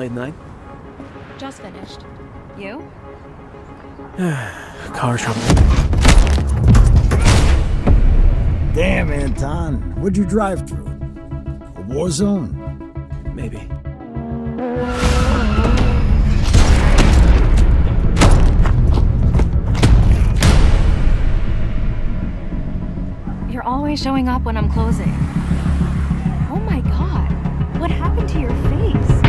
late night? Just finished. You? Car trouble. Damn, Anton. What'd you drive through? A war zone? Maybe. You're always showing up when I'm closing. Oh my god, what happened to your face?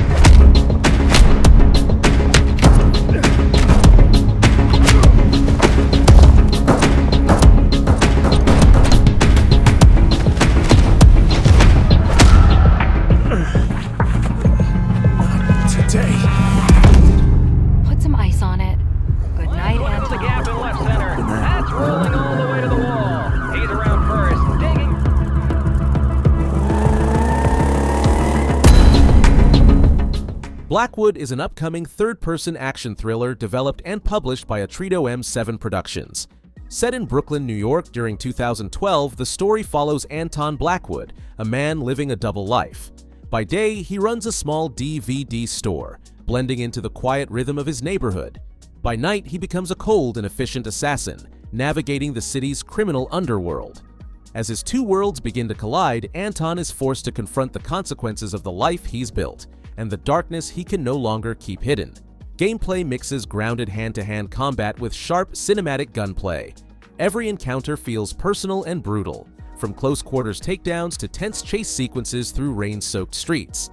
Today. Put some ice on it. Good night, Look the gap in Anton. left center. That's rolling all the way to the wall. He's around first, digging. Blackwood is an upcoming third-person action thriller developed and published by Atredo M7 Productions. Set in Brooklyn, New York during 2012, the story follows Anton Blackwood, a man living a double life. By day, he runs a small DVD store, blending into the quiet rhythm of his neighborhood. By night, he becomes a cold and efficient assassin, navigating the city's criminal underworld. As his two worlds begin to collide, Anton is forced to confront the consequences of the life he's built, and the darkness he can no longer keep hidden. Gameplay mixes grounded hand-to-hand combat with sharp cinematic gunplay. Every encounter feels personal and brutal, from close-quarters takedowns to tense chase sequences through rain-soaked streets.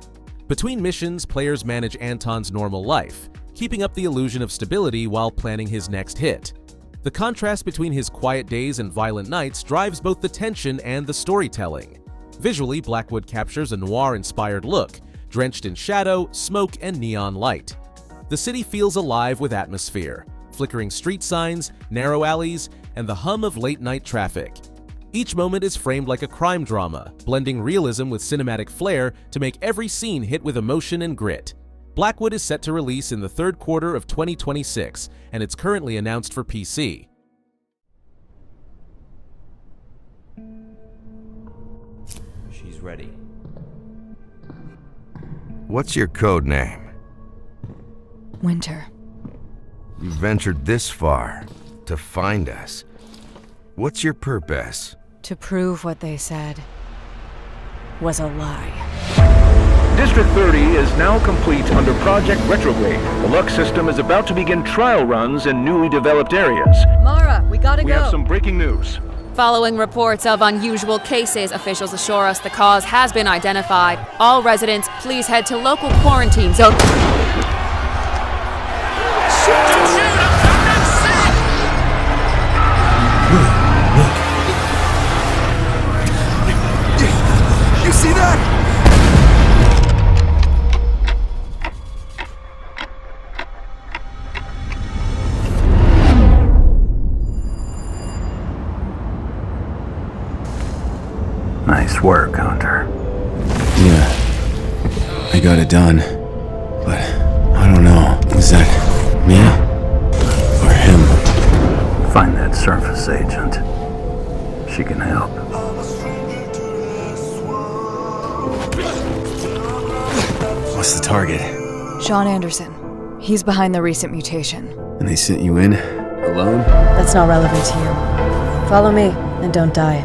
Between missions, players manage Anton's normal life, keeping up the illusion of stability while planning his next hit. The contrast between his quiet days and violent nights drives both the tension and the storytelling. Visually, Blackwood captures a noir-inspired look, drenched in shadow, smoke, and neon light. The city feels alive with atmosphere, flickering street signs, narrow alleys, and the hum of late-night traffic. Each moment is framed like a crime drama, blending realism with cinematic flair to make every scene hit with emotion and grit. Blackwood is set to release in the third quarter of 2026, and it's currently announced for PC. She's ready. What's your code name? Winter. You ventured this far to find us. What's your purpose? To prove what they said was a lie. District 30 is now complete under Project Retrograde. The Lux system is about to begin trial runs in newly developed areas. Mara, we gotta We go. have some breaking news. Following reports of unusual cases, officials assure us the cause has been identified. All residents, please head to local quarantine zone. You see that? Nice work, Hunter. Yeah, I got it done. But I don't know, is that me or him? Find that surface agent. She can help. What's the target? Sean Anderson. He's behind the recent mutation. And they sent you in alone? That's not relevant to you. Follow me, and don't die.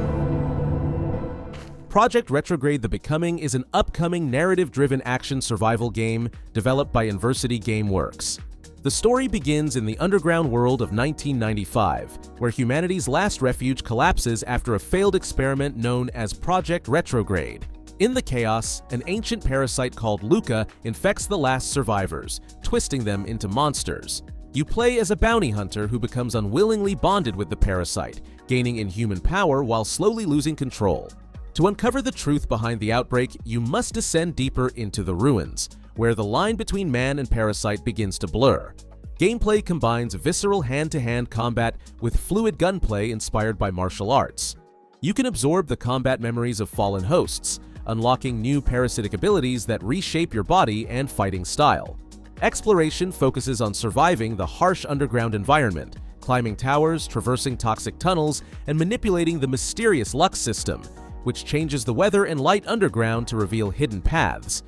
Project Retrograde The Becoming is an upcoming narrative-driven action survival game developed by Inversity Gameworks. The story begins in the underground world of 1995, where humanity's last refuge collapses after a failed experiment known as Project Retrograde. In the chaos, an ancient parasite called Luca infects the last survivors, twisting them into monsters. You play as a bounty hunter who becomes unwillingly bonded with the parasite, gaining inhuman power while slowly losing control. To uncover the truth behind the outbreak, you must descend deeper into the ruins, where the line between man and parasite begins to blur. Gameplay combines visceral hand-to-hand combat with fluid gunplay inspired by martial arts. You can absorb the combat memories of fallen hosts, unlocking new parasitic abilities that reshape your body and fighting style. Exploration focuses on surviving the harsh underground environment, climbing towers, traversing toxic tunnels, and manipulating the mysterious Lux system, which changes the weather and light underground to reveal hidden paths.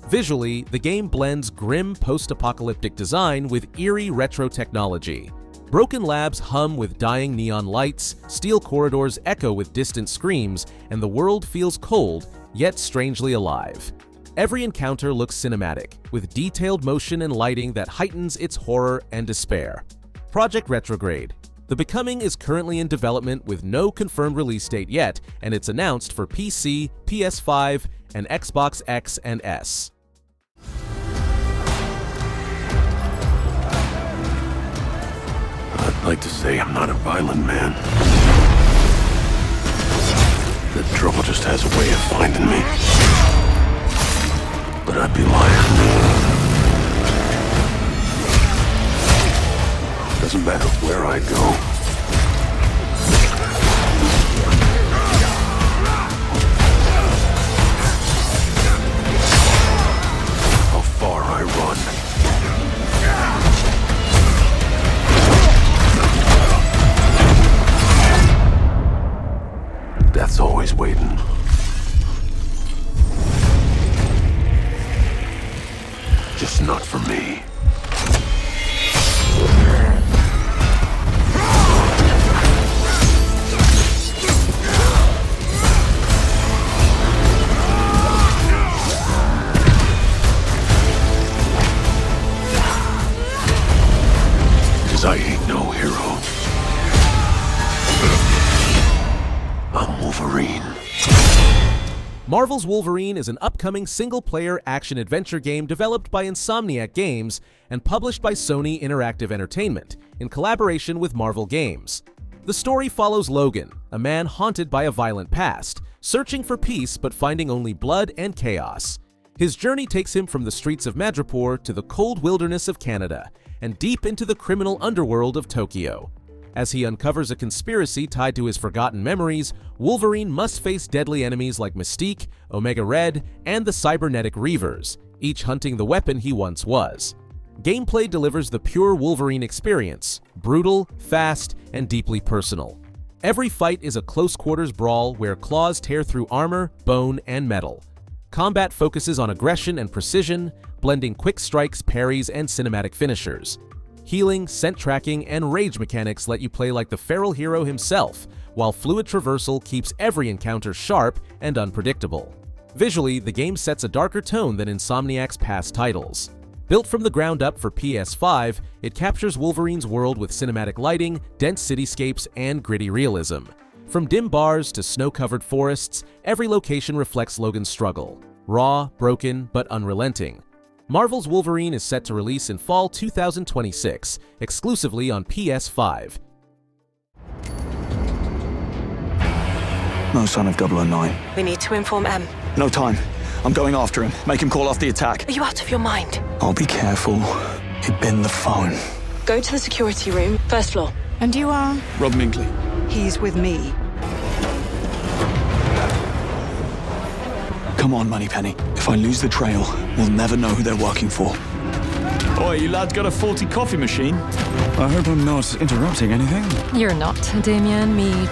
Visually, the game blends grim post-apocalyptic design with eerie retro technology. Broken labs hum with dying neon lights, steel corridors echo with distant screams, and the world feels cold, yet strangely alive. Every encounter looks cinematic, with detailed motion and lighting that heightens its horror and despair. Project Retrograde. The Becoming is currently in development with no confirmed release date yet, and it's announced for PC, PS5, and Xbox X and S. I'd like to say I'm not a violent man. The trouble just has a way of finding me. But I'd be lying. Doesn't matter where I go. How far I run. Death's always waiting. Just not for me. Cause I ain't no hero. I'm Wolverine. Marvel's Wolverine is an upcoming single-player action-adventure game developed by Insomniac Games and published by Sony Interactive Entertainment in collaboration with Marvel Games. The story follows Logan, a man haunted by a violent past, searching for peace but finding only blood and chaos. His journey takes him from the streets of Madripoor to the cold wilderness of Canada and deep into the criminal underworld of Tokyo. As he uncovers a conspiracy tied to his forgotten memories, Wolverine must face deadly enemies like Mystique, Omega Red, and the cybernetic Reavers, each hunting the weapon he once was. Gameplay delivers the pure Wolverine experience, brutal, fast, and deeply personal. Every fight is a close-quarters brawl where claws tear through armor, bone, and metal. Combat focuses on aggression and precision, blending quick strikes, parries, and cinematic finishers. Healing, scent tracking, and rage mechanics let you play like the feral hero himself, while fluid traversal keeps every encounter sharp and unpredictable. Visually, the game sets a darker tone than Insomniac's past titles. Built from the ground up for PS5, it captures Wolverine's world with cinematic lighting, dense cityscapes, and gritty realism. From dim bars to snow-covered forests, every location reflects Logan's struggle. Raw, broken, but unrelenting. Marvel's Wolverine is set to release in fall 2026, exclusively on PS5. No sign of 009. We need to inform M. No time. I'm going after him. Make him call off the attack. Are you out of your mind? I'll be careful. He'd bin the phone. Go to the security room, first floor. And you are? Rob Minkley. He's with me. Come on, Moneypenny. If I lose the trail, we'll never know who they're working for. Oi, you lads got a faulty coffee machine? I hope I'm not interrupting anything. You're not, Damien Mead.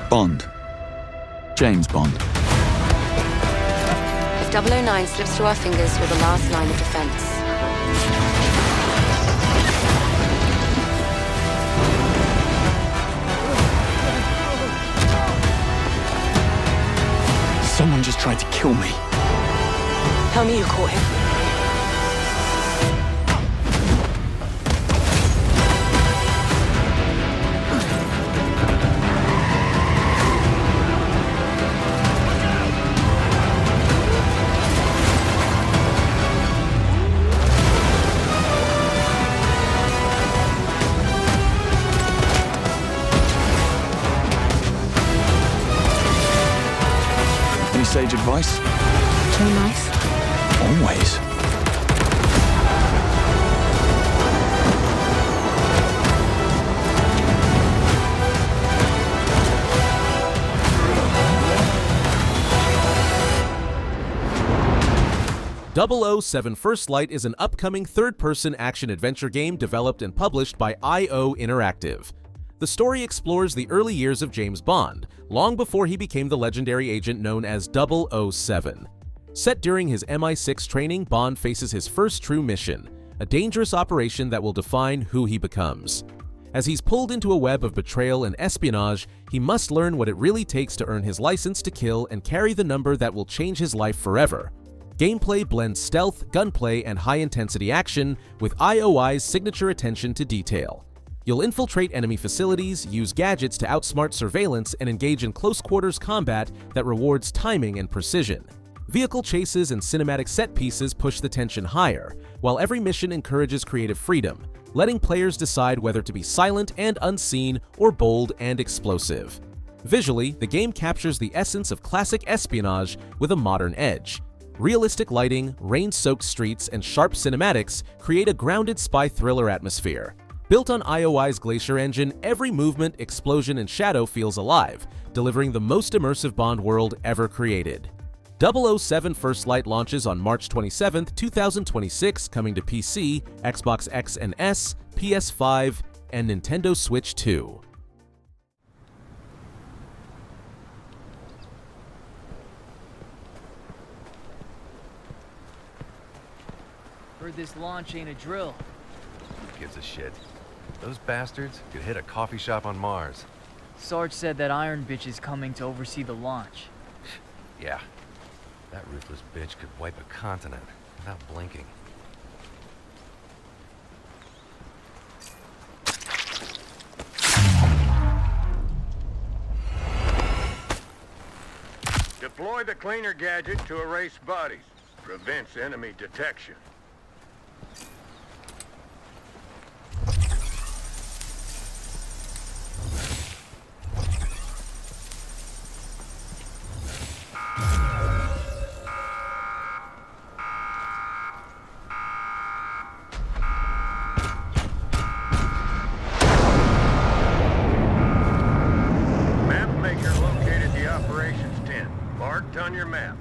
Bond. James Bond. If 009 slips through our fingers, we're the last line of defense. Someone just tried to kill me. Tell me you caught him. Any sage advice? Play nice. Always. .007 First Light is an upcoming third-person action-adventure game developed and published by IO Interactive. The story explores the early years of James Bond, long before he became the legendary agent known as 007. Set during his MI6 training, Bond faces his first true mission, a dangerous operation that will define who he becomes. As he's pulled into a web of betrayal and espionage, he must learn what it really takes to earn his license to kill and carry the number that will change his life forever. Gameplay blends stealth, gunplay, and high-intensity action with IOI's signature attention to detail. You'll infiltrate enemy facilities, use gadgets to outsmart surveillance, and engage in close-quarters combat that rewards timing and precision. Vehicle chases and cinematic set pieces push the tension higher, while every mission encourages creative freedom, letting players decide whether to be silent and unseen or bold and explosive. Visually, the game captures the essence of classic espionage with a modern edge. Realistic lighting, rain-soaked streets, and sharp cinematics create a grounded spy thriller atmosphere. Built on IOI's Glacier engine, every movement, explosion, and shadow feels alive, delivering the most immersive Bond world ever created. 007 First Light launches on March 27, 2026, coming to PC, Xbox X and S, PS5, and Nintendo Switch 2. Heard this launch ain't a drill. Who gives a shit? Those bastards could hit a coffee shop on Mars. Sarge said that Iron Bitch is coming to oversee the launch. Yeah. That ruthless bitch could wipe a continent without blinking. Deploy the cleaner gadget to erase bodies. Prevents enemy detection. On your map.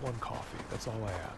One coffee, that's all I have.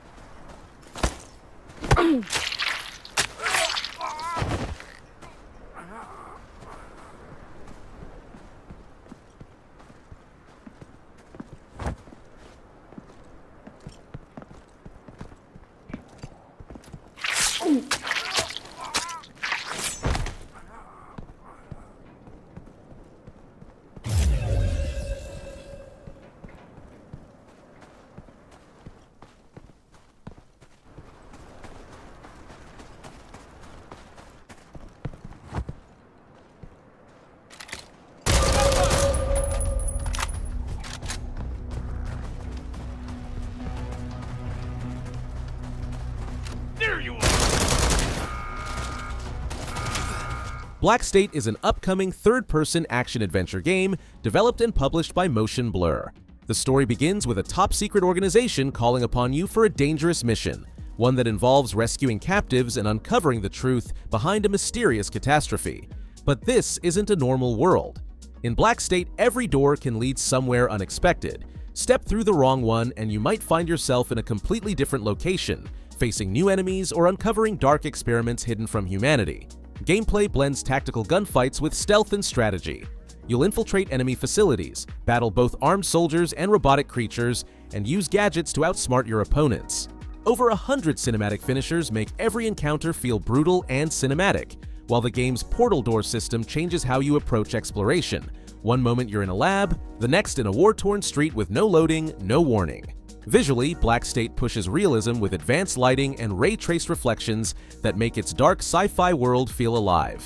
Black State is an upcoming third-person action-adventure game developed and published by Motion Blur. The story begins with a top-secret organization calling upon you for a dangerous mission, one that involves rescuing captives and uncovering the truth behind a mysterious catastrophe. But this isn't a normal world. In Black State, every door can lead somewhere unexpected. Step through the wrong one and you might find yourself in a completely different location, facing new enemies or uncovering dark experiments hidden from humanity. Gameplay blends tactical gunfights with stealth and strategy. You'll infiltrate enemy facilities, battle both armed soldiers and robotic creatures, and use gadgets to outsmart your opponents. Over 100 cinematic finishers make every encounter feel brutal and cinematic, while the game's portal door system changes how you approach exploration. One moment you're in a lab, the next in a war-torn street with no loading, no warning. Visually, Black State pushes realism with advanced lighting and ray-traced reflections that make its dark sci-fi world feel alive.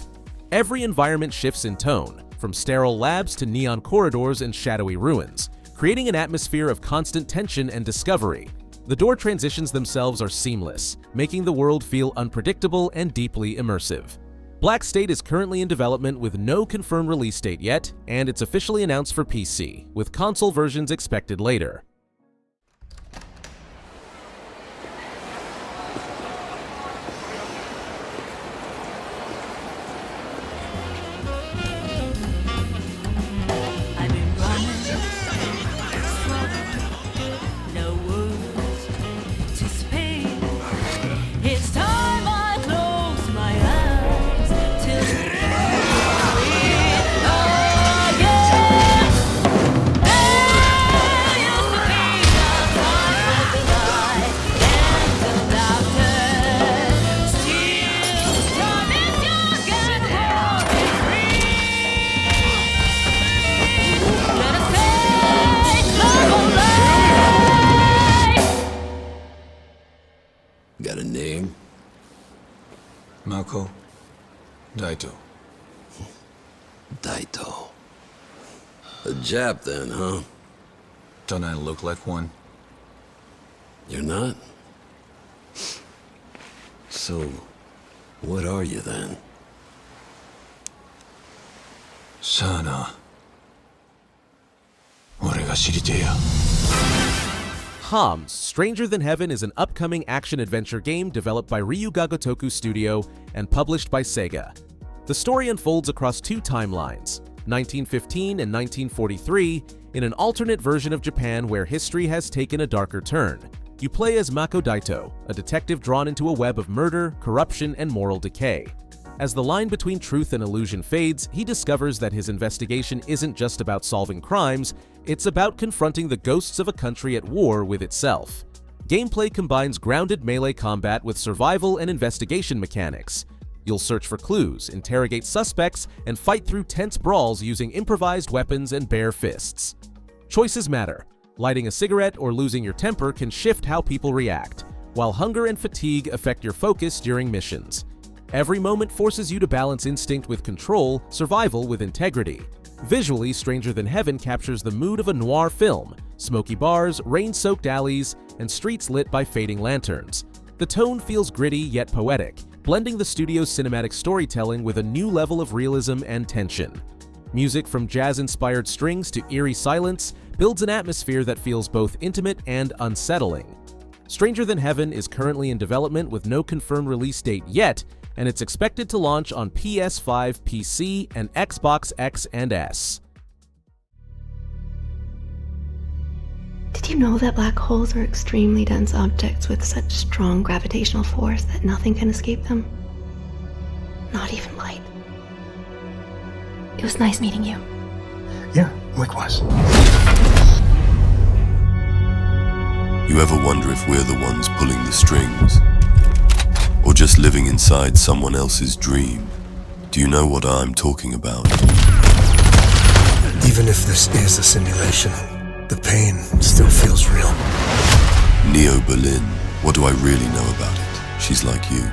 Every environment shifts in tone, from sterile labs to neon corridors and shadowy ruins, creating an atmosphere of constant tension and discovery. The door transitions themselves are seamless, making the world feel unpredictable and deeply immersive. Black State is currently in development with no confirmed release date yet, and it's officially announced for PC, with console versions expected later. got a name? Mako. Daito. Daito. A Jap then, huh? Don't I look like one? You're not? So, what are you then? Sana. 俺が知りてえや。 Homs, Stranger Than Heaven is an upcoming action-adventure game developed by Ryuga Gotoku Studio and published by Sega. The story unfolds across two timelines, 1915 and 1943, in an alternate version of Japan where history has taken a darker turn. You play as Mako Daito, a detective drawn into a web of murder, corruption, and moral decay. As the line between truth and illusion fades, he discovers that his investigation isn't just about solving crimes, it's about confronting the ghosts of a country at war with itself. Gameplay combines grounded melee combat with survival and investigation mechanics. You'll search for clues, interrogate suspects, and fight through tense brawls using improvised weapons and bare fists. Choices matter. Lighting a cigarette or losing your temper can shift how people react, while hunger and fatigue affect your focus during missions. Every moment forces you to balance instinct with control, survival with integrity. Visually, Stranger Than Heaven captures the mood of a noir film, smoky bars, rain-soaked alleys, and streets lit by fading lanterns. The tone feels gritty yet poetic, blending the studio's cinematic storytelling with a new level of realism and tension. Music from jazz-inspired strings to eerie silence builds an atmosphere that feels both intimate and unsettling. Stranger Than Heaven is currently in development with no confirmed release date yet, and it's expected to launch on PS5, PC, and Xbox X and S. Did you know that black holes are extremely dense objects with such strong gravitational force that nothing can escape them? Not even light. It was nice meeting you. Yeah, likewise. You ever wonder if we're the ones pulling the strings? Or just living inside someone else's dream? Do you know what I'm talking about? Even if this is a simulation, the pain still feels real. Neo Berlin, what do I really know about it? She's like you.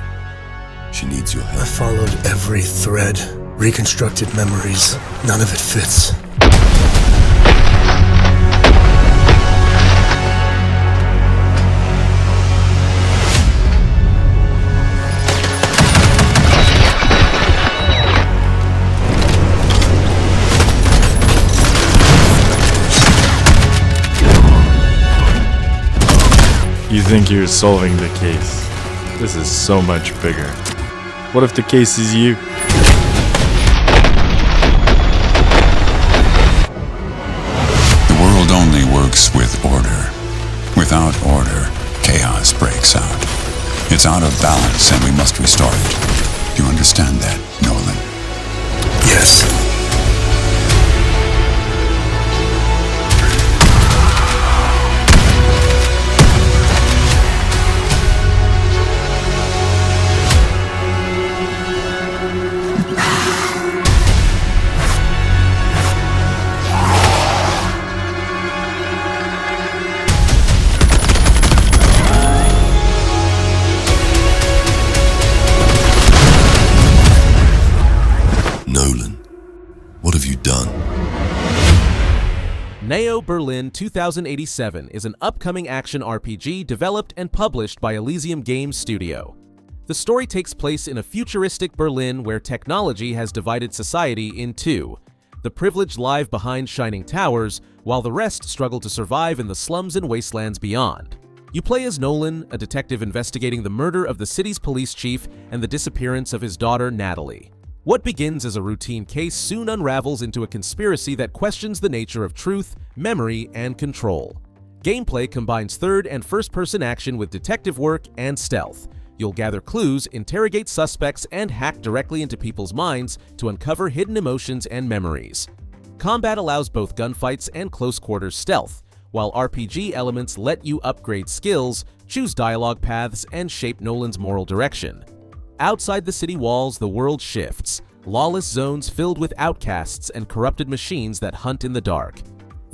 She needs your help. I followed every thread, reconstructed memories. None of it fits. You think you're solving the case. This is so much bigger. What if the case is you? The world only works with order. Without order, chaos breaks out. It's out of balance and we must restore it. Do you understand that, Nolan? Yes. Neo Berlin 2087 is an upcoming action RPG developed and published by Elysium Games Studio. The story takes place in a futuristic Berlin where technology has divided society in two. The privileged live behind shining towers, while the rest struggle to survive in the slums and wastelands beyond. You play as Nolan, a detective investigating the murder of the city's police chief and the disappearance of his daughter, Natalie. What begins as a routine case soon unravels into a conspiracy that questions the nature of truth, memory, and control. Gameplay combines third and first-person action with detective work and stealth. You'll gather clues, interrogate suspects, and hack directly into people's minds to uncover hidden emotions and memories. Combat allows both gunfights and close-quarters stealth, while RPG elements let you upgrade skills, choose dialogue paths, and shape Nolan's moral direction. Outside the city walls, the world shifts, lawless zones filled with outcasts and corrupted machines that hunt in the dark.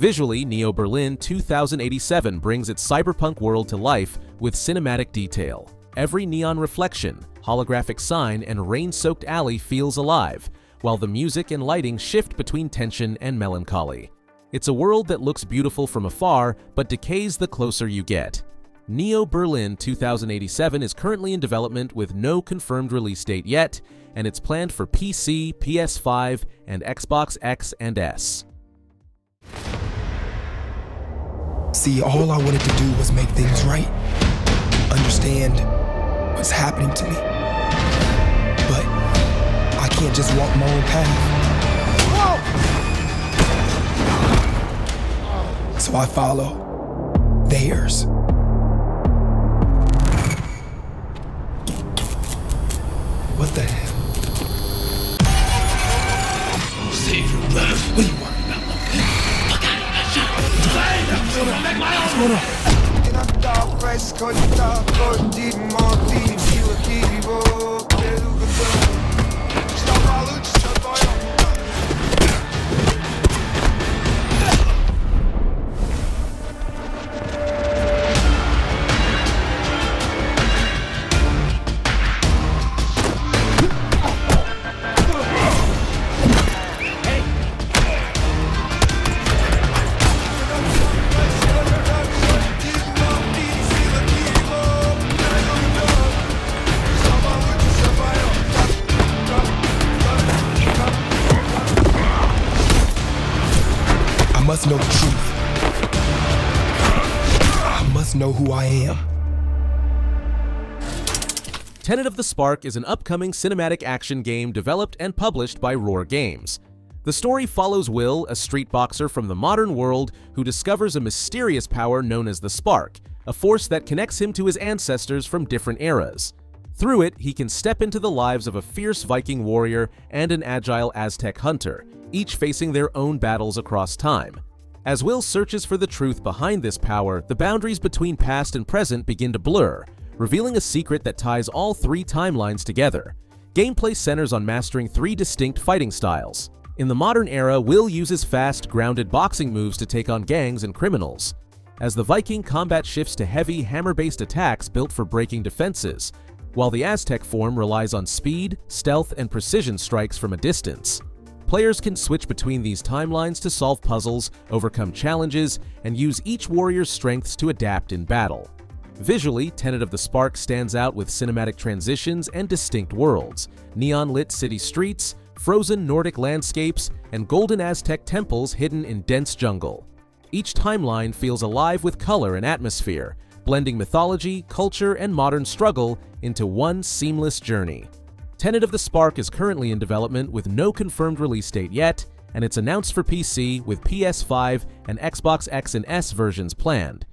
Visually, Neo Berlin 2087 brings its cyberpunk world to life with cinematic detail. Every neon reflection, holographic sign, and rain-soaked alley feels alive, while the music and lighting shift between tension and melancholy. It's a world that looks beautiful from afar, but decays the closer you get. Neo Berlin 2087 is currently in development with no confirmed release date yet, and it's planned for PC, PS5, and Xbox X and S. See, all I wanted to do was make things right. Understand what's happening to me. But I can't just walk my own path. Whoa! So I follow theirs. What the hell? Save your breath. What do you want about? Look at I must know the truth. I must know who I am. Tenet of the Spark is an upcoming cinematic action game developed and published by Roar Games. The story follows Will, a street boxer from the modern world who discovers a mysterious power known as the Spark, a force that connects him to his ancestors from different eras. Through it, he can step into the lives of a fierce Viking warrior and an agile Aztec hunter, each facing their own battles across time. As Will searches for the truth behind this power, the boundaries between past and present begin to blur, revealing a secret that ties all three timelines together. Gameplay centers on mastering three distinct fighting styles. In the modern era, Will uses fast, grounded boxing moves to take on gangs and criminals. As the Viking, combat shifts to heavy, hammer-based attacks built for breaking defenses, while the Aztec form relies on speed, stealth, and precision strikes from a distance. Players can switch between these timelines to solve puzzles, overcome challenges, and use each warrior's strengths to adapt in battle. Visually, Tenet of the Spark stands out with cinematic transitions and distinct worlds, neon-lit city streets, frozen Nordic landscapes, and golden Aztec temples hidden in dense jungle. Each timeline feels alive with color and atmosphere, blending mythology, culture, and modern struggle into one seamless journey. Tenet of the Spark is currently in development with no confirmed release date yet, and it's announced for PC with PS5 and Xbox X and S versions planned.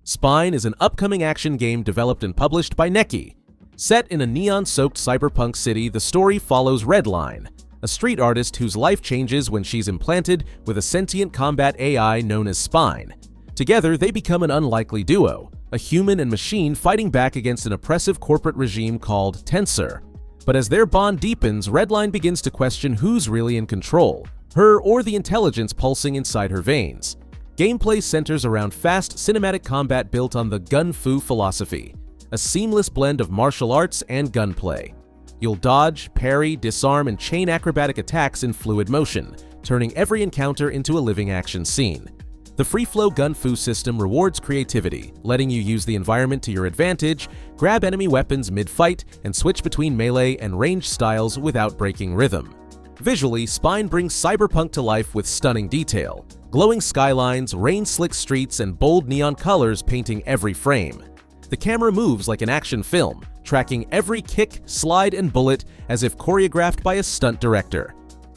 Spine is an upcoming action game developed and published by Neki. Set in a neon-soaked cyberpunk city, the story follows Redline, a street artist whose life changes when she's implanted with a sentient combat AI known as Spine. Together, they become an unlikely duo, a human and machine fighting back against an oppressive corporate regime called Tensor. But as their bond deepens, Redline begins to question who's really in control, her or the intelligence pulsing inside her veins. Gameplay centers around fast, cinematic combat built on the Gun Fu philosophy, a seamless blend of martial arts and gunplay. You'll dodge, parry, disarm, and chain acrobatic attacks in fluid motion, turning every encounter into a living action scene. The free-flow Gun Fu system rewards creativity, letting you use the environment to your advantage, grab enemy weapons mid-fight, and switch between melee and ranged styles without breaking rhythm. Visually, Spine brings cyberpunk to life with stunning detail, glowing skylines, rain-slick streets, and bold neon colors painting every frame. The camera moves like an action film, tracking every kick, slide, and bullet as if choreographed by a stunt director.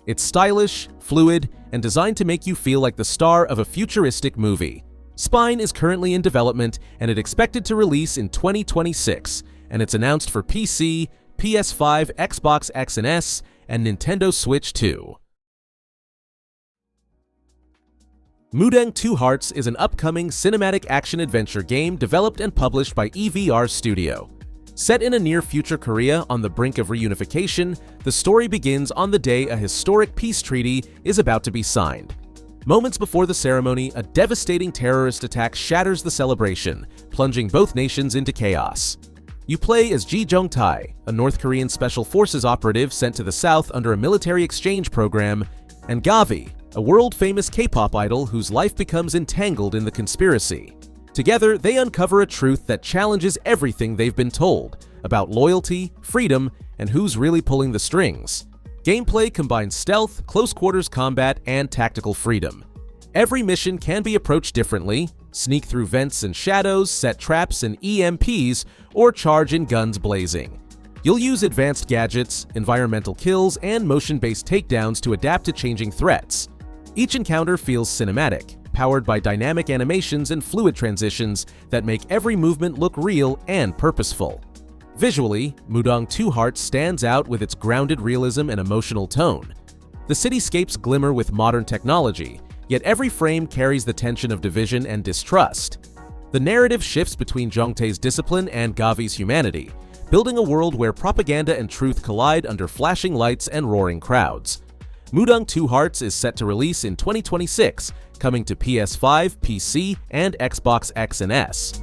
It's stylish, fluid, and designed to make you feel like the star of a futuristic movie. Spine is currently in development, and it's expected to release in 2026, and it's announced for PC, PS5, Xbox X and S, and Nintendo Switch 2. Mudang Two Hearts is an upcoming cinematic action-adventure game developed and published by EVR Studio. Set in a near-future Korea on the brink of reunification, the story begins on the day a historic peace treaty is about to be signed. Moments before the ceremony, a devastating terrorist attack shatters the celebration, plunging both nations into chaos. You play as Ji Jung-tae, a North Korean Special Forces operative sent to the South under a military exchange program, and Gavi, a world-famous K-pop idol whose life becomes entangled in the conspiracy. Together, they uncover a truth that challenges everything they've been told about loyalty, freedom, and who's really pulling the strings. Gameplay combines stealth, close-quarters combat, and tactical freedom. Every mission can be approached differently: sneak through vents and shadows, set traps and EMPs, or charge in guns blazing. You'll use advanced gadgets, environmental kills, and motion-based takedowns to adapt to changing threats. Each encounter feels cinematic, powered by dynamic animations and fluid transitions that make every movement look real and purposeful. Visually, Mudang Two Hearts stands out with its grounded realism and emotional tone. The cityscapes glimmer with modern technology, yet every frame carries the tension of division and distrust. The narrative shifts between Jung-tae's discipline and Gavi's humanity, building a world where propaganda and truth collide under flashing lights and roaring crowds. Mudang Two Hearts is set to release in 2026, coming to PS5, PC, and Xbox X and S.